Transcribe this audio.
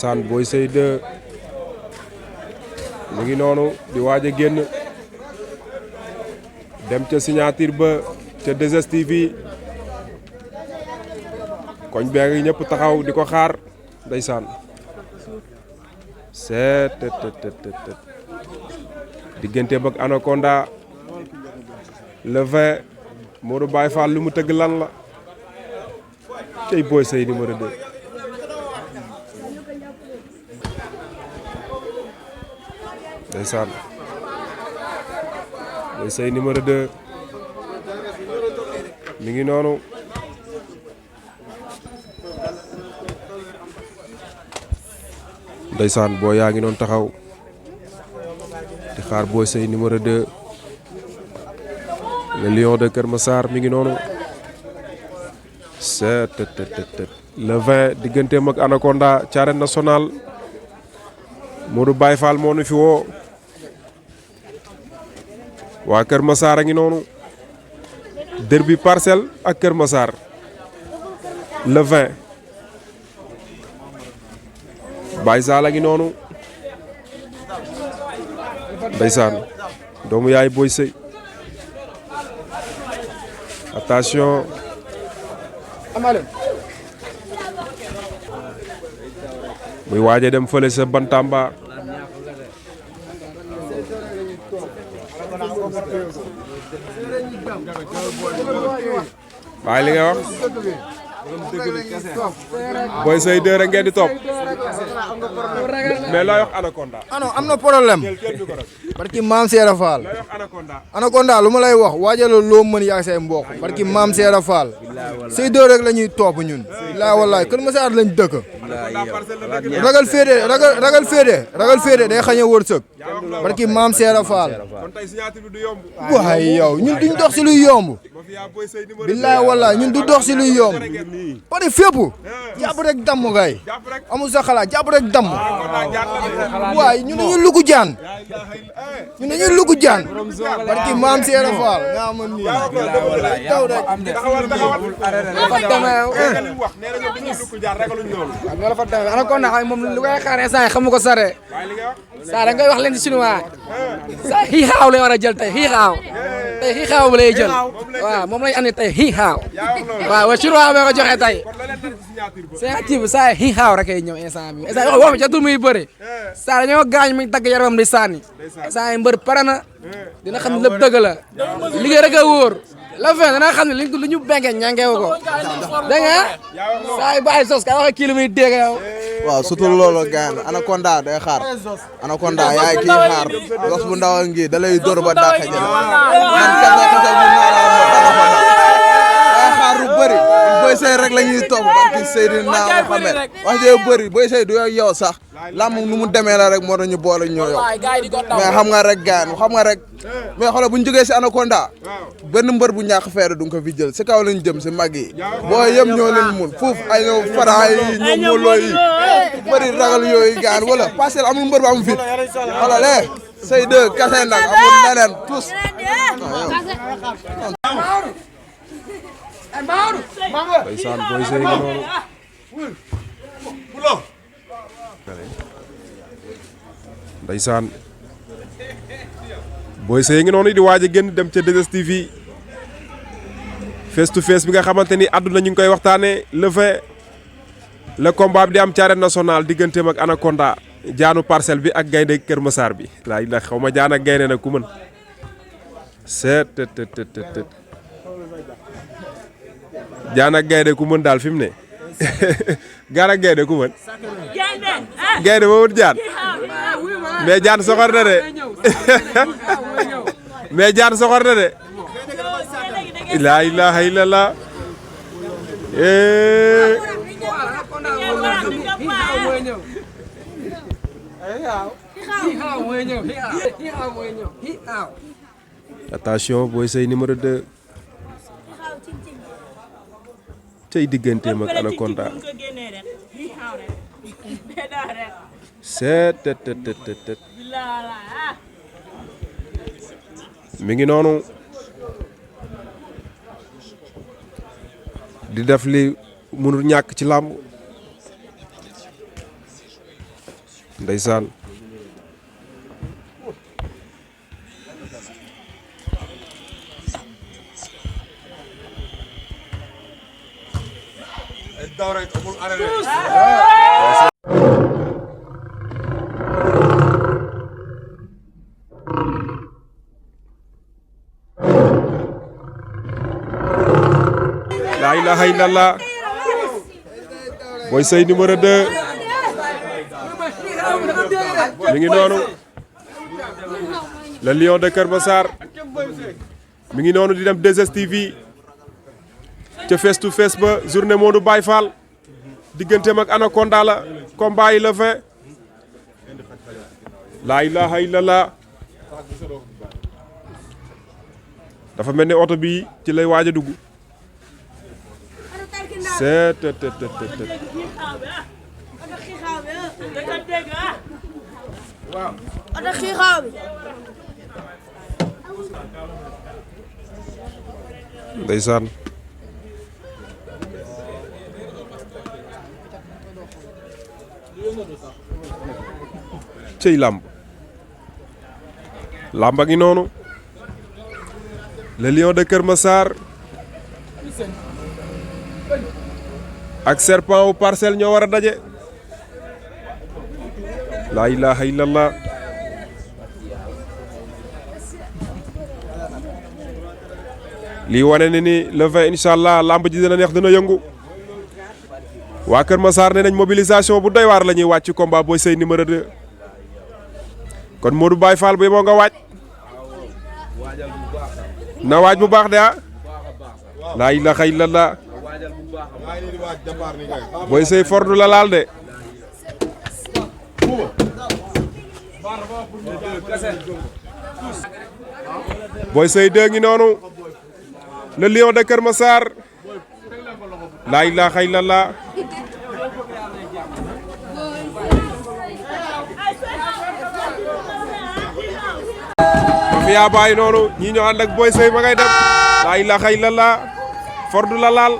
ndeysaan Boy Seye 2 mu ngi noonu di waaj a génn dem ca signature ba ca 2STV koñ bee ngi ñëpp taxaw di ko xaar ndeysaan seet diggante ak Anaconda le 20 Modou Baye Fall lu mu tëgg lan la tey Boy Seye numéro 2 ndeysaan Boy Seye numéro 2 mi ngi noonu ndeysaan boo yaa ngi noonu taxaw di xaar Boy Seye numéro 2 le lion de Kër Massar mi ngi noonu c'est le 20 digganteem ak Anaconda ci arène nationale Modou Baye Fall moo nu fi woo waa Kër Massar a ngi noonu derby Parcelles ak Kër Massar le 20 Baye Sall a ngi noonu ndeysaan doomu yaay Boy Seye attention muy waaj a dem fële sa Bantamba waaye li nga wax Boy Seye 2 rek ngeen di topp mais looy wax Anaconda. am na problème. barki maam Seera Fall. Anaconda lu ma lay wax waajaloo loo mën yaa say mbokk barki maam Seera Fall. Seye 2 rek la ñuy topp ñun. bilaay wallaay Kër Massar lañ dëkk. ragal féede day xañ a wërsëg. barki maam Seera Fall. waaye yow ñun duñ dox si luy yomb. bilaay wallaay ñun du dox si luy yomb. pare fépp. jàpp rek damm kay. amul sa xalaat jàpp rek damm. waaye ñun dañuy lugu jaan. barki maam Seera Fall. nga am nii. taw rek. Anaconda xam moom lu koy xaaree saa yi xamu ko sare saa da ngay wax leen ci chinois saa xiixaaw lay war a jël tey xiixaaw bu lay jël waaw moom lay andi tey xiixaaw waaw wa chinois boo ko joxee tey signature bi saa xiixaaw rek ay ñëw instant bi instant wax ca tur muy bëre saa dañoo gaañ muy dagg yaramam di sànni saa yi mbër pare na dina xam ne lépp dëgg la liggéey rek a wóor la fin dana xam ne lu ñu benke ñangeewu ko dégg nga saa yi bàyyi sos ka wax kii lu muy dégg yow waaw surtout loolu gaan Anaconda day xaar Anaconda yaay kii xaar gos bu ndaw ngi da lay dóor ba dàq jël man kese mu naa day xaar lu bëri Boy Seye rek la ñuy topp barki Seydina Mohamed wax dëgg bëri Boy Seye du yow sax lamb nu mu demee la rek moo tax ñu boole ñoo yow mais xam nga rek gaan xam nga rek mais xoolal bu ñu jógee si Anaconda benn mbër bu ñàkk feere du nga ko fi jël si kaw lañ jëm si mag yi boo yëm ñoo leen mun fuuf ay ñoom fara yi ñoom moloo yi bëri ragal yooyu gaan wala Parcelles amul mbër bu am fit xoolal Seye 2 kase nag amul leneen tous ndeysaan Boy Seye ngi noonu ndeysaan Boy Seye ngi noonu di waaj a génn dem ca 2STV face to face bi nga xamante ni àdduna ñu ngi koy waxtaanee le 20 le combat bi di am ci arène nationale digganteem ak Anaconda jaanu Parcelles bi ak gaynde Kër Massar bi laay la xaw ma jaan ak gaynde nag ku mën seet jaan ak gaynde ku mën daal fi mu ne gaan ak gaynde ku mën gaynde moo mën jaan mais jaan soxor na de mais jaan soxor na de laa ilaha illallah attention Boy Seye numéro 2 tey digganteem ak Anaconda seet mi ngi noonu di def li mënul ñàkk ci làmb ndeysaan la ilaha illallah Boy Seye numéro 2 mi ngi noonu le lion de Keur Massar mi ngi noonu di dem 2STV ca face to face ba journée Modou Baye Fall digganteem ak Anaconda la combat yi le 20 la ilaha illallah dafa mel ni oto bi ci lay waaj a dugg c'est ndeysaan cey làmb làmba ngi noonu le lion de Keur Massar ak serpent wu Parcelles ñoo war a daje la ilaha illallah lii wane ne ni le 20 inshallah lamb ji dina neex dina yëngu waa Keur Massar ne nañ mobilisation bu doy waar la ñuy wàcc combat Boy Seye numéro 2 kon Modou Baye Fall bu yeboo nga waaj na waaj bu baax de ah la ilaha illallah Boy Seye fordu la laal de Boy Seye 2 ngi noonu le lion de Keur Massar la ilaha illallah Mafia bàyyi noonu ñi ñoo ànd ak Boy Seye ma ngay dem la ilaha illallah fordu la laal